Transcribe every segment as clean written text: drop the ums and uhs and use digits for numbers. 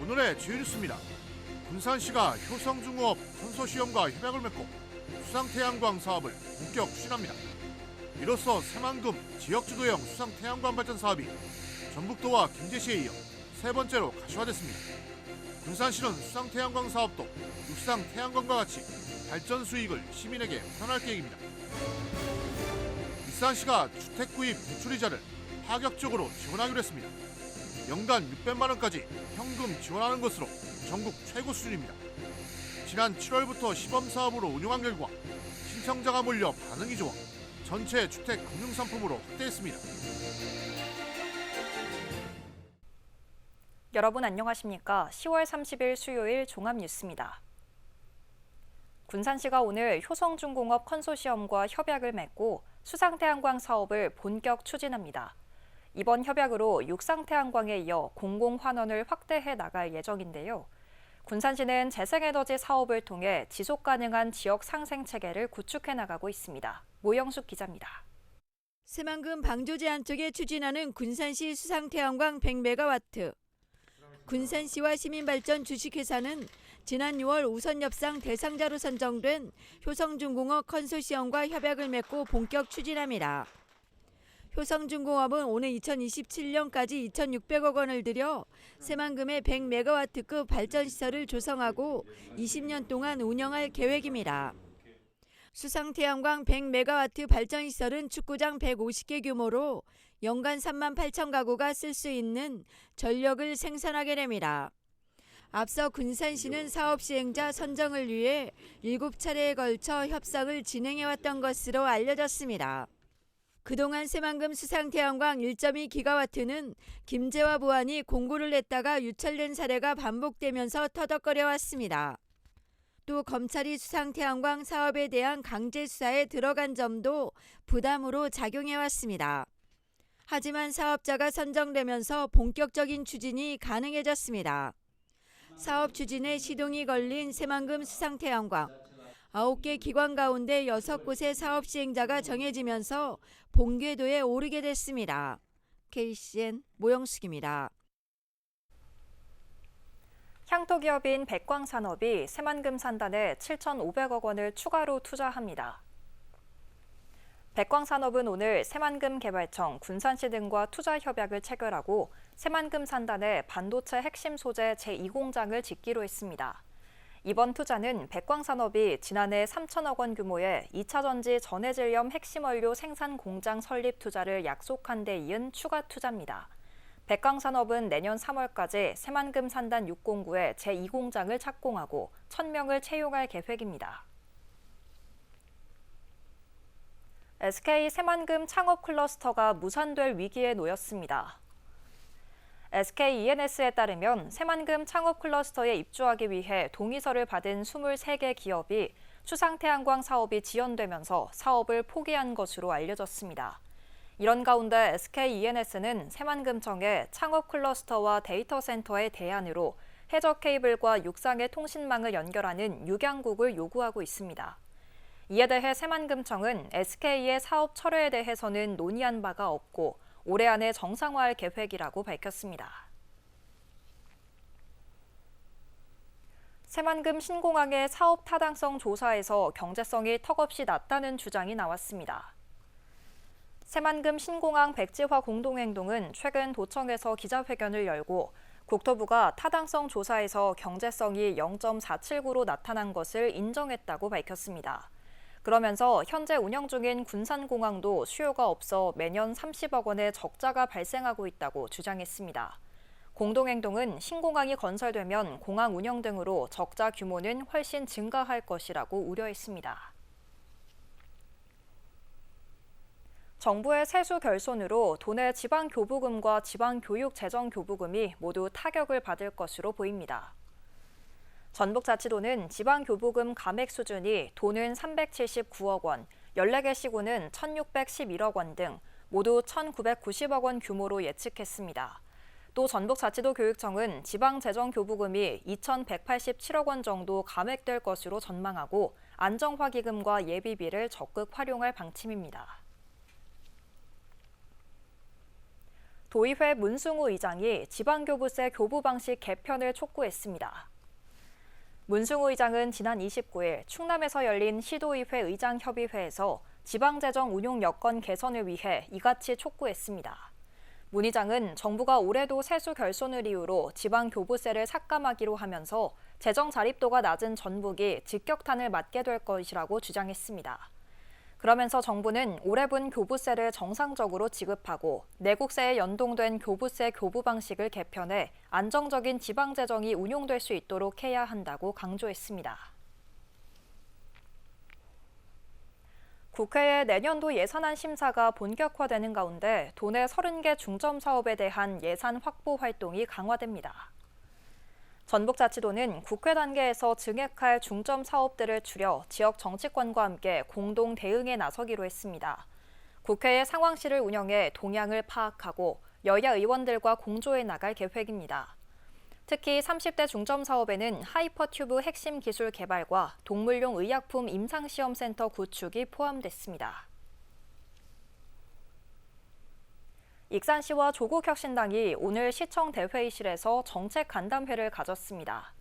오늘의 주요 뉴스입니다. 군산시가 효성중공업 컨소시엄과 협약을 맺고 수상태양광 사업을 본격 추진합니다. 이로써 새만금 지역주도형 수상태양광 발전 사업이 전북도와 김제시에 이어 세 번째로 가시화됐습니다. 군산시는 수상태양광 사업도 육상태양광과 같이 발전 수익을 시민에게 환원할 계획입니다. 일산시가 주택구입 대출이자를 파격적으로 지원하기로 했습니다. 연간 600만 원까지 현금 지원하는 것으로 전국 최고 수준입니다. 지난 7월부터 시범사업으로 운영한 결과 신청자가 몰려 반응이 좋아 전체 주택 금융상품으로 확대했습니다. 여러분 안녕하십니까? 10월 30일 수요일 종합뉴스입니다. 군산시가 오늘 효성중공업 컨소시엄과 협약을 맺고 수상태양광 사업을 본격 추진합니다. 이번 협약으로 육상태양광에 이어 공공환원을 확대해 나갈 예정인데요. 군산시는 재생에너지 사업을 통해 지속가능한 지역 상생 체계를 구축해 나가고 있습니다. 모영숙 기자입니다. 새만금 방조제 안쪽에 추진하는 군산시 수상태양광 100메가와트. 군산시와 시민발전 주식회사는 지난 6월 우선협상 대상자로 선정된 효성중공업 컨소시엄과 협약을 맺고 본격 추진합니다. 효성중공업은 오늘 2027년까지 2,600억 원을 들여 새만금의 100메가와트급 발전시설을 조성하고 20년 동안 운영할 계획입니다. 수상태양광 100메가와트 발전시설은 축구장 150개 규모로 연간 3만 8천 가구가 쓸 수 있는 전력을 생산하게 됩니다. 앞서 군산시는 사업 시행자 선정을 위해 7차례에 걸쳐 협상을 진행해왔던 것으로 알려졌습니다. 그동안 새만금 수상태양광 1.2기가와트는 김제와 부안이 공고를 냈다가 유찰된 사례가 반복되면서 터덕거려왔습니다. 또 검찰이 수상태양광 사업에 대한 강제 수사에 들어간 점도 부담으로 작용해왔습니다. 하지만 사업자가 선정되면서 본격적인 추진이 가능해졌습니다. 사업 추진에 시동이 걸린 새만금 수상태양광. 9개 기관 가운데 6곳의 사업 시행자가 정해지면서 본궤도에 오르게 됐습니다. KCN 모영숙입니다. 향토기업인 백광산업이 새만금 산단에 7,500억 원을 추가로 투자합니다. 백광산업은 오늘 새만금 개발청, 군산시 등과 투자 협약을 체결하고 새만금 산단에 반도체 핵심 소재 제2공장을 짓기로 했습니다. 이번 투자는 백광산업이 지난해 3천억 원 규모의 2차전지 전해질염 핵심 원료 생산 공장 설립 투자를 약속한 데 이은 추가 투자입니다. 백광산업은 내년 3월까지 새만금 산단 6공구에 제2공장을 착공하고 1,000명을 채용할 계획입니다. SK 새만금 창업 클러스터가 무산될 위기에 놓였습니다. SK E&S에 따르면 새만금 창업 클러스터에 입주하기 위해 동의서를 받은 23개 기업이 수상태양광 사업이 지연되면서 사업을 포기한 것으로 알려졌습니다. 이런 가운데 SK E&S는 새만금청에 창업 클러스터와 데이터 센터의 대안으로 해저 케이블과 육상의 통신망을 연결하는 육양국을 요구하고 있습니다. 이에 대해 새만금청은 SK의 사업 철회에 대해서는 논의한 바가 없고 올해 안에 정상화할 계획이라고 밝혔습니다. 새만금 신공항의 사업 타당성 조사에서 경제성이 턱없이 낮다는 주장이 나왔습니다. 새만금 신공항 백지화 공동행동은 최근 도청에서 기자회견을 열고 국토부가 타당성 조사에서 경제성이 0.479로 나타난 것을 인정했다고 밝혔습니다. 그러면서 현재 운영 중인 군산공항도 수요가 없어 매년 30억 원의 적자가 발생하고 있다고 주장했습니다. 공동행동은 신공항이 건설되면 공항 운영 등으로 적자 규모는 훨씬 증가할 것이라고 우려했습니다. 정부의 세수 결손으로 도내 지방교부금과 지방교육재정교부금이 모두 타격을 받을 것으로 보입니다. 전북자치도는 지방교부금 감액 수준이 도는 379억 원, 14개 시군은 1,611억 원 등 모두 1,990억 원 규모로 예측했습니다. 또 전북자치도 교육청은 지방재정교부금이 2,187억 원 정도 감액될 것으로 전망하고 안정화기금과 예비비를 적극 활용할 방침입니다. 도의회 문승우 의장이 지방교부세 교부 방식 개편을 촉구했습니다. 문승우 의장은 지난 29일 충남에서 열린 시도의회 의장협의회에서 지방재정 운용 여건 개선을 위해 이같이 촉구했습니다. 문 의장은 정부가 올해도 세수 결손을 이유로 지방교부세를 삭감하기로 하면서 재정 자립도가 낮은 전북이 직격탄을 맞게 될 것이라고 주장했습니다. 그러면서 정부는 올해분 교부세를 정상적으로 지급하고 내국세에 연동된 교부세 교부 방식을 개편해 안정적인 지방재정이 운용될 수 있도록 해야 한다고 강조했습니다. 국회의 내년도 예산안 심사가 본격화되는 가운데 도내 30개 중점 사업에 대한 예산 확보 활동이 강화됩니다. 전북자치도는 국회 단계에서 증액할 중점 사업들을 추려 지역 정치권과 함께 공동 대응에 나서기로 했습니다. 국회의 상황실을 운영해 동향을 파악하고 여야 의원들과 공조해 나갈 계획입니다. 특히 30대 중점 사업에는 하이퍼튜브 핵심 기술 개발과 동물용 의약품 임상시험센터 구축이 포함됐습니다. 익산시와 조국혁신당이 오늘 시청 대회의실에서 정책 간담회를 가졌습니다.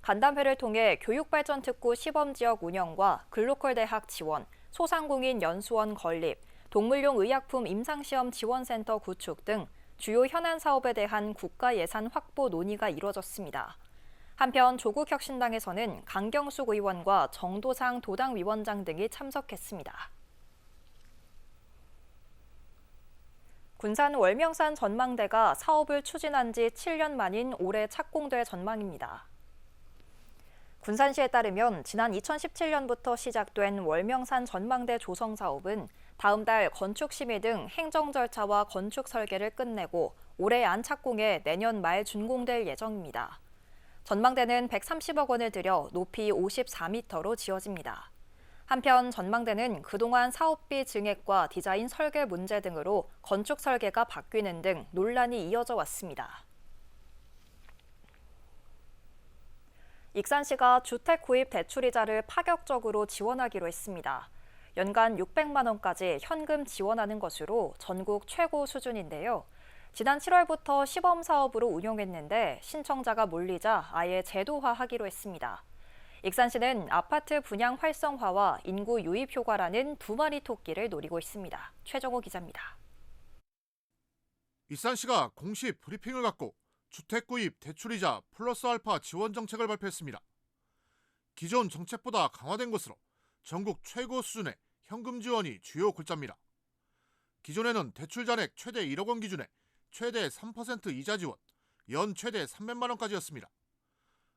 간담회를 통해 교육발전특구 시범지역 운영과 글로컬 대학 지원, 소상공인 연수원 건립, 동물용 의약품 임상시험 지원센터 구축 등 주요 현안 사업에 대한 국가 예산 확보 논의가 이뤄졌습니다. 한편 조국혁신당에서는 강경숙 의원과 정도상 도당위원장 등이 참석했습니다. 군산 월명산 전망대가 사업을 추진한 지 7년 만인 올해 착공될 전망입니다. 군산시에 따르면 지난 2017년부터 시작된 월명산 전망대 조성 사업은 다음 달 건축 심의 등 행정 절차와 건축 설계를 끝내고 올해 안 착공해 내년 말 준공될 예정입니다. 전망대는 130억 원을 들여 높이 54m로 지어집니다. 한편 전망대는 그동안 사업비 증액과 디자인 설계 문제 등으로 건축 설계가 바뀌는 등 논란이 이어져 왔습니다. 익산시가 주택 구입 대출이자를 파격적으로 지원하기로 했습니다. 연간 600만 원까지 현금 지원하는 것으로 전국 최고 수준인데요. 지난 7월부터 시범 사업으로 운용했는데 신청자가 몰리자 아예 제도화하기로 했습니다. 익산시는 아파트 분양 활성화와 인구 유입 효과라는 두 마리 토끼를 노리고 있습니다. 최정호 기자입니다. 익산시가 공식 브리핑을 갖고 주택 구입 대출이자 플러스 알파 지원 정책을 발표했습니다. 기존 정책보다 강화된 것으로 전국 최고 수준의 현금 지원이 주요 골자입니다. 기존에는 대출 잔액 최대 1억 원 기준에 최대 3% 이자 지원, 연 최대 300만 원까지였습니다.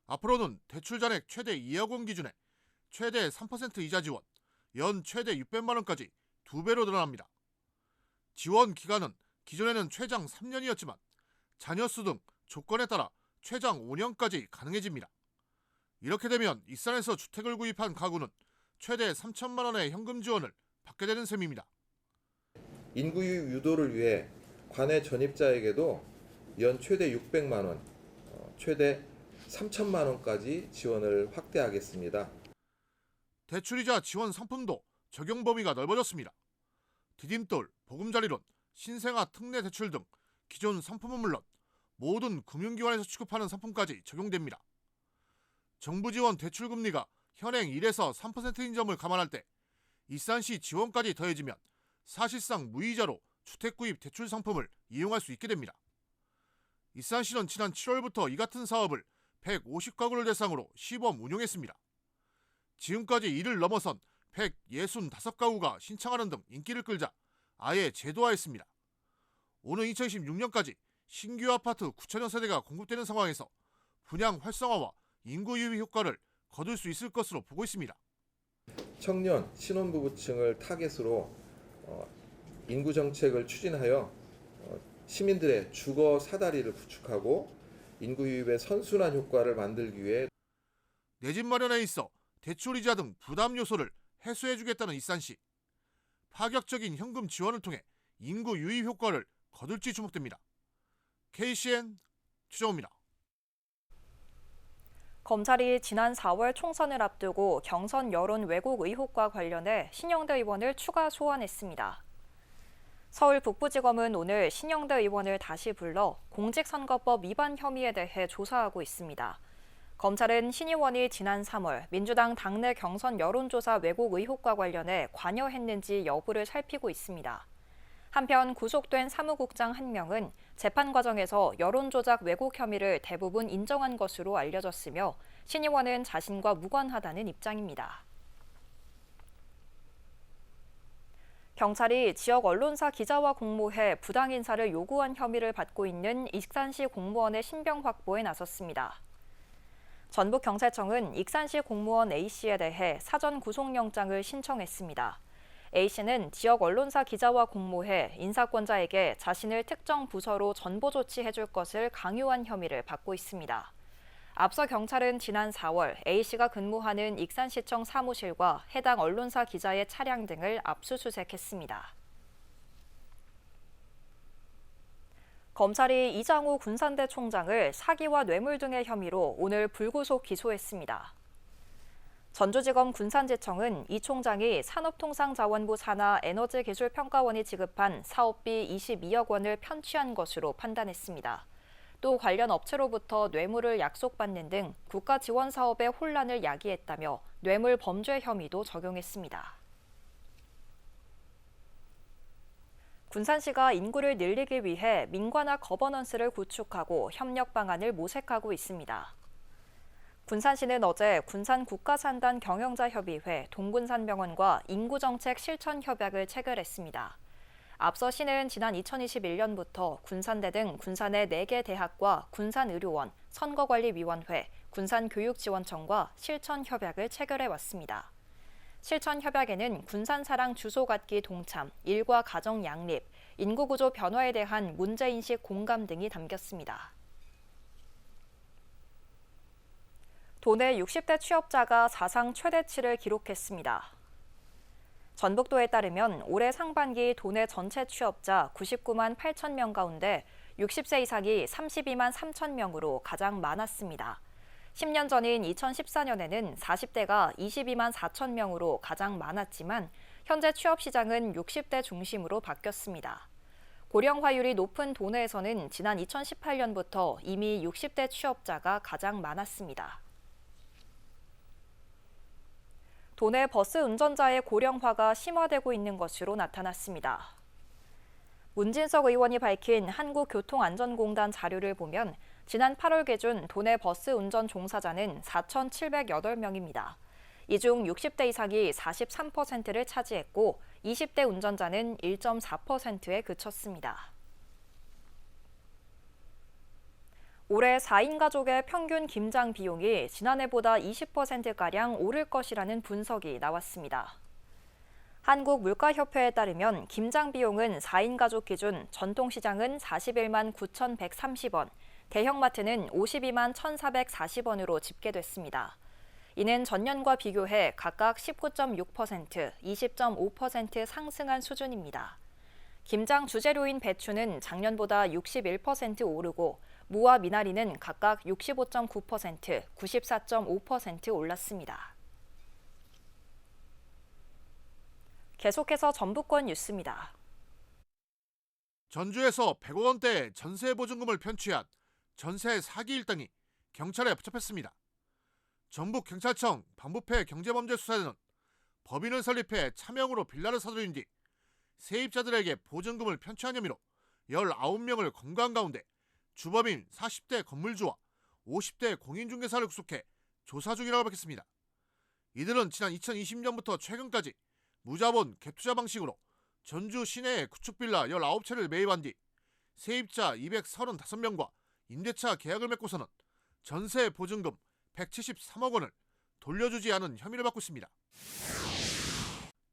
앞으로는 대출 잔액 최대 2억 원 기준에 최대 3% 이자 지원, 연 최대 600만 원까지 2배로 늘어납니다. 지원 기간은 기존에는 최장 3년이었지만 자녀 수 등 조건에 따라 최장 5년까지 가능해집니다. 이렇게 되면 익산에서 주택을 구입한 가구는 최대 3천만 원의 현금 지원을 받게 되는 셈입니다. 인구 유도를 위해 관내 전입자에게도 연 최대 600만 원, 최대 3천만 원까지 지원을 확대하겠습니다. 대출이자 지원 상품도 적용 범위가 넓어졌습니다. 디딤돌, 보금자리론, 신생아 특례 대출 등 기존 상품은 물론 모든 금융기관에서 취급하는 상품까지 적용됩니다. 정부 지원 대출 금리가 현행 1에서 3%인 점을 감안할 때 익산시 지원까지 더해지면 사실상 무이자로 주택 구입 대출 상품을 이용할 수 있게 됩니다. 익산시는 지난 7월부터 이 같은 사업을 150가구를 대상으로 시범 운용했습니다. 지금까지 이를 넘어선 165가구가 신청하는 등 인기를 끌자 아예 제도화했습니다. 오는 2026년까지 신규 아파트 9천여 세대가 공급되는 상황에서 분양 활성화와 인구 유입 효과를 거둘 수 있을 것으로 보고 있습니다. 청년, 신혼부부층을 타겟으로 인구 정책을 추진하여 시민들의 주거 사다리를 구축하고 인구 유입의 선순환 효과를 만들기 위해 내 집 마련에 있어 대출이자 등 부담 요소를 해소해주겠다는 익산시. 파격적인 현금 지원을 통해 인구 유입 효과를 거둘지 주목됩니다. KCN 최정호입니다. 검찰이 지난 4월 총선을 앞두고 경선 여론 왜곡 의혹과 관련해 신영대 의원을 추가 소환했습니다. 서울 북부지검은 오늘 신영대 의원을 다시 불러 공직선거법 위반 혐의에 대해 조사하고 있습니다. 검찰은 신 의원이 지난 3월 민주당 당내 경선 여론조사 왜곡 의혹과 관련해 관여했는지 여부를 살피고 있습니다. 한편 구속된 사무국장 1명은 재판 과정에서 여론조작 왜곡 혐의를 대부분 인정한 것으로 알려졌으며 신 의원은 자신과 무관하다는 입장입니다. 경찰이 지역 언론사 기자와 공모해 부당 인사를 요구한 혐의를 받고 있는 익산시 공무원의 신병 확보에 나섰습니다. 전북경찰청은 익산시 공무원 A씨에 대해 사전 구속영장을 신청했습니다. A씨는 지역 언론사 기자와 공모해 인사권자에게 자신을 특정 부서로 전보 조치해줄 것을 강요한 혐의를 받고 있습니다. 앞서 경찰은 지난 4월 A씨가 근무하는 익산시청 사무실과 해당 언론사 기자의 차량 등을 압수수색했습니다. 검찰이 이장우 군산대 총장을 사기와 뇌물 등의 혐의로 오늘 불구속 기소했습니다. 전주지검 군산지청은 이 총장이 산업통상자원부 산하 에너지기술평가원이 지급한 사업비 22억 원을 편취한 것으로 판단했습니다. 또 관련 업체로부터 뇌물을 약속받는 등 국가 지원 사업의 혼란을 야기했다며 뇌물 범죄 혐의도 적용했습니다. 군산시가 인구를 늘리기 위해 민관화 거버넌스를 구축하고 협력 방안을 모색하고 있습니다. 군산시는 어제 군산국가산단 경영자협의회 동군산병원과 인구정책 실천협약을 체결했습니다. 앞서 시는 지난 2021년부터 군산대 등 군산의 4개 대학과 군산의료원, 선거관리위원회, 군산교육지원청과 실천협약을 체결해왔습니다. 실천협약에는 군산사랑 주소갖기 동참, 일과 가정 양립, 인구구조 변화에 대한 문제인식 공감 등이 담겼습니다. 도내 60대 취업자가 사상 최대치를 기록했습니다. 전북도에 따르면 올해 상반기 도내 전체 취업자 99만 8천 명 가운데 60세 이상이 32만 3천 명으로 가장 많았습니다. 10년 전인 2014년에는 40대가 22만 4천 명으로 가장 많았지만 현재 취업 시장은 60대 중심으로 바뀌었습니다. 고령화율이 높은 도내에서는 지난 2018년부터 이미 60대 취업자가 가장 많았습니다. 도내 버스 운전자의 고령화가 심화되고 있는 것으로 나타났습니다. 문진석 의원이 밝힌 한국교통안전공단 자료를 보면 지난 8월 기준 도내 버스 운전 종사자는 4,708명입니다. 이 중 60대 이상이 43%를 차지했고 20대 운전자는 1.4%에 그쳤습니다. 올해 4인 가족의 평균 김장 비용이 지난해보다 20%가량 오를 것이라는 분석이 나왔습니다. 한국물가협회에 따르면 김장 비용은 4인 가족 기준 전통시장은 41만 9,130원, 대형마트는 52만 1,440원으로 집계됐습니다. 이는 전년과 비교해 각각 19.6%, 20.5% 상승한 수준입니다. 김장 주재료인 배추는 작년보다 61% 오르고 무와 미나리는 각각 65.9%, 94.5% 올랐습니다. 계속해서 전북권 뉴스입니다. 전주에서 100억 원대 전세 보증금을 편취한 전세 사기 일당이 경찰에 붙잡혔습니다. 전북경찰청 반부패 경제범죄수사대는 법인을 설립해 차명으로 빌라를 사들인 뒤 세입자들에게 보증금을 편취한 혐의로 19명을 검거한 가운데 주범인 40대 건물주와 50대 공인중개사를 구속해 조사 중이라고 밝혔습니다. 이들은 지난 2020년부터 최근까지 무자본 갭투자 방식으로 전주 시내에 구축빌라 19채를 매입한 뒤 세입자 235명과 임대차 계약을 맺고서는 전세 보증금 173억 원을 돌려주지 않은 혐의를 받고 있습니다.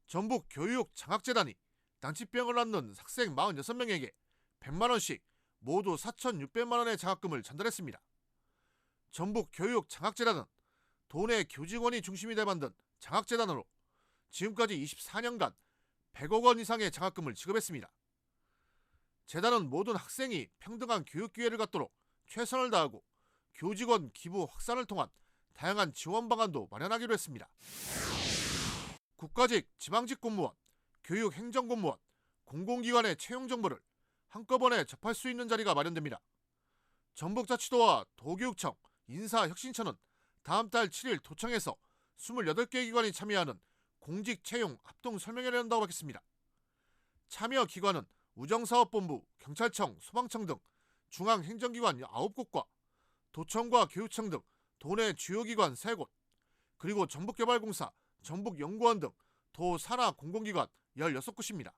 전북교육장학재단이 난치병을 앓는 학생 46명에게 100만 원씩 모두 4,600만 원의 장학금을 전달했습니다. 전북교육장학재단은 도내 교직원이 중심이 돼 만든 장학재단으로 지금까지 24년간 100억 원 이상의 장학금을 지급했습니다. 재단은 모든 학생이 평등한 교육 기회를 갖도록 최선을 다하고 교직원 기부 확산을 통한 다양한 지원 방안도 마련하기로 했습니다. 국가직, 지방직 공무원, 교육행정공무원, 공공기관의 채용 정보를 한꺼번에 접할 수 있는 자리가 마련됩니다. 전북자치도와 도교육청, 인사혁신처는 다음 달 7일 도청에서 28개 기관이 참여하는 공직 채용 합동 설명회를 한다고 밝혔습니다. 참여 기관은 우정사업본부, 경찰청, 소방청 등 중앙행정기관 9곳과 도청과 교육청 등 도내 주요기관 3곳, 그리고 전북개발공사, 전북연구원 등 도 산하 공공기관 16곳입니다.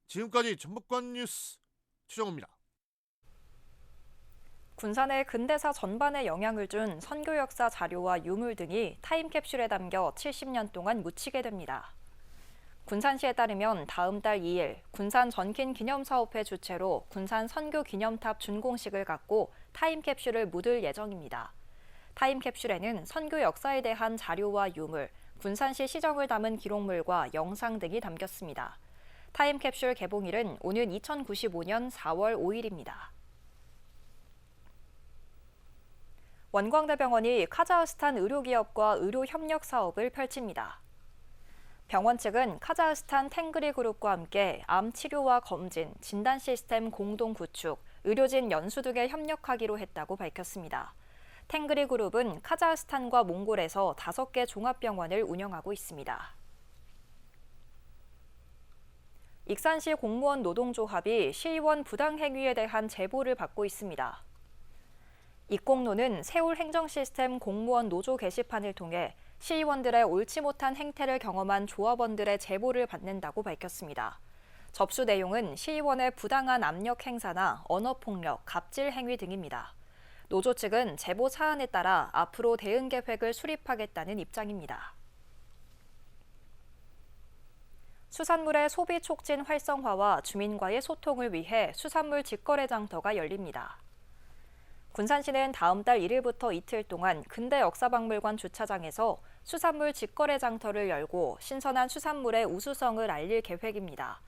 지금까지 전북권 뉴스 최정호입니다. 군산의 근대사 전반에 영향을 준 선교 역사 자료와 유물 등이 타임캡슐에 담겨 70년 동안 묻히게 됩니다. 군산시에 따르면 다음 달 2일 군산 전킨 기념사업회 주최로 군산 선교 기념탑 준공식을 갖고 타임캡슐을 묻을 예정입니다. 타임캡슐에는 선교 역사에 대한 자료와 유물, 군산시 시정을 담은 기록물과 영상 등이 담겼습니다. 타임캡슐 개봉일은 오는 2095년 4월 5일입니다. 원광대병원이 카자흐스탄 의료기업과 의료협력 사업을 펼칩니다. 병원 측은 카자흐스탄 탱그리 그룹과 함께 암 치료와 검진, 진단 시스템 공동 구축, 의료진 연수 등에 협력하기로 했다고 밝혔습니다. 탱그리 그룹은 카자흐스탄과 몽골에서 5개 종합병원을 운영하고 있습니다. 익산시 공무원 노동조합이 시의원 부당행위에 대한 제보를 받고 있습니다. 익공노는 세울 행정시스템 공무원 노조 게시판을 통해 시의원들의 옳지 못한 행태를 경험한 조합원들의 제보를 받는다고 밝혔습니다. 접수 내용은 시의원의 부당한 압력 행사나 언어폭력, 갑질 행위 등입니다. 노조 측은 제보 사안에 따라 앞으로 대응 계획을 수립하겠다는 입장입니다. 수산물의 소비 촉진 활성화와 주민과의 소통을 위해 수산물 직거래 장터가 열립니다. 군산시는 다음 달 1일부터 이틀 동안 근대역사박물관 주차장에서 수산물 직거래 장터를 열고 신선한 수산물의 우수성을 알릴 계획입니다.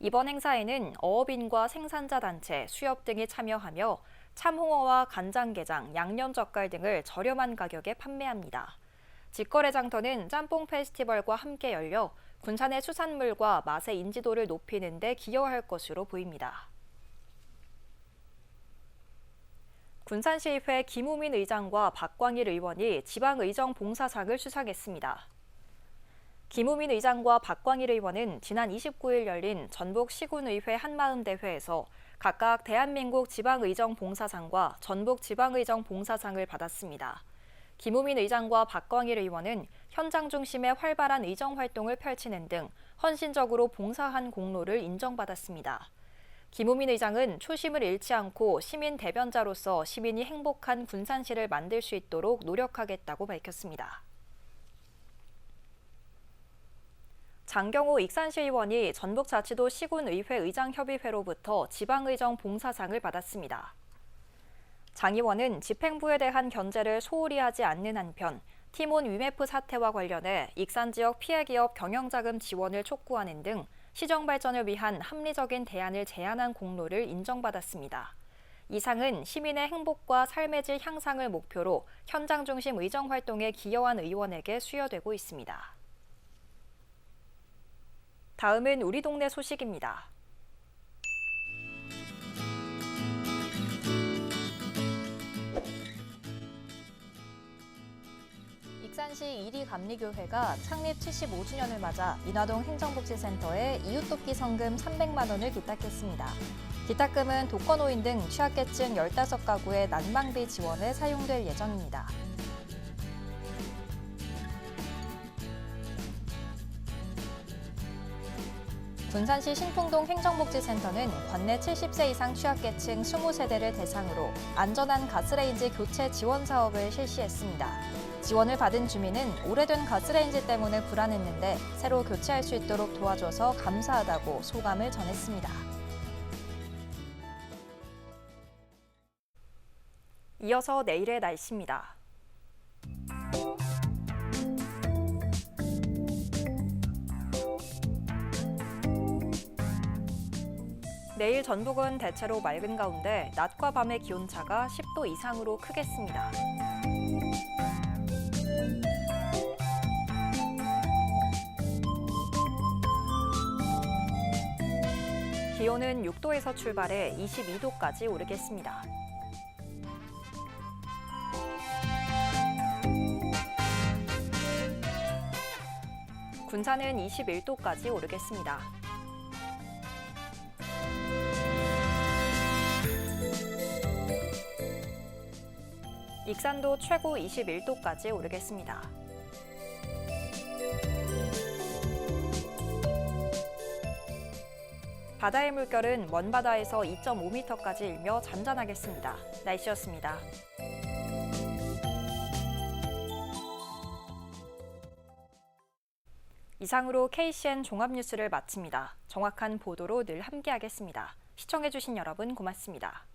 이번 행사에는 어업인과 생산자 단체, 수협 등이 참여하며 참홍어와 간장게장, 양념젓갈 등을 저렴한 가격에 판매합니다. 직거래 장터는 짬뽕 페스티벌과 함께 열려 군산의 수산물과 맛의 인지도를 높이는 데 기여할 것으로 보입니다. 군산시의회 김우민 의장과 박광일 의원이 지방의정 봉사상을 수상했습니다. 김우민 의장과 박광일 의원은 지난 29일 열린 전북 시군의회 한마음대회에서 각각 대한민국 지방의정 봉사상과 전북 지방의정 봉사상을 받았습니다. 김우민 의장과 박광일 의원은 현장 중심의 활발한 의정 활동을 펼치는 등 헌신적으로 봉사한 공로를 인정받았습니다. 김우민 의장은 초심을 잃지 않고 시민 대변자로서 시민이 행복한 군산시를 만들 수 있도록 노력하겠다고 밝혔습니다. 장경호 익산시 의원이 전북자치도 시군의회 의장협의회로부터 지방의정 봉사상을 받았습니다. 장 의원은 집행부에 대한 견제를 소홀히 하지 않는 한편 티몬 위메프 사태와 관련해 익산 지역 피해기업 경영자금 지원을 촉구하는 등 시정 발전을 위한 합리적인 대안을 제안한 공로를 인정받았습니다. 이 상은 시민의 행복과 삶의 질 향상을 목표로 현장 중심 의정 활동에 기여한 의원에게 수여되고 있습니다. 다음은 우리 동네 소식입니다. 익산시 이리감리교회가 창립 75주년을 맞아 인화동 행정복지센터에 이웃돕기 성금 300만 원을 기탁했습니다. 기탁금은 독거노인 등 취약계층 15가구의 난방비 지원에 사용될 예정입니다. 군산시 신풍동 행정복지센터는 관내 70세 이상 취약계층 20세대를 대상으로 안전한 가스레인지 교체 지원 사업을 실시했습니다. 지원을 받은 주민은 오래된 가스레인지 때문에 불안했는데 새로 교체할 수 있도록 도와줘서 감사하다고 소감을 전했습니다. 이어서 내일의 날씨입니다. 내일 전북은 대체로 맑은 가운데 낮과 밤의 기온차가 10도 이상으로 크겠습니다. 기온은 6도에서 출발해 22도까지 오르겠습니다. 군산은 21도까지 오르겠습니다. 익산도 최고 21도까지 오르겠습니다. 바다의 물결은 먼바다에서 2.5m까지 일며 잔잔하겠습니다. 날씨였습니다. 이상으로 KCN 종합뉴스를 마칩니다. 정확한 보도로 늘 함께하겠습니다. 시청해주신 여러분 고맙습니다.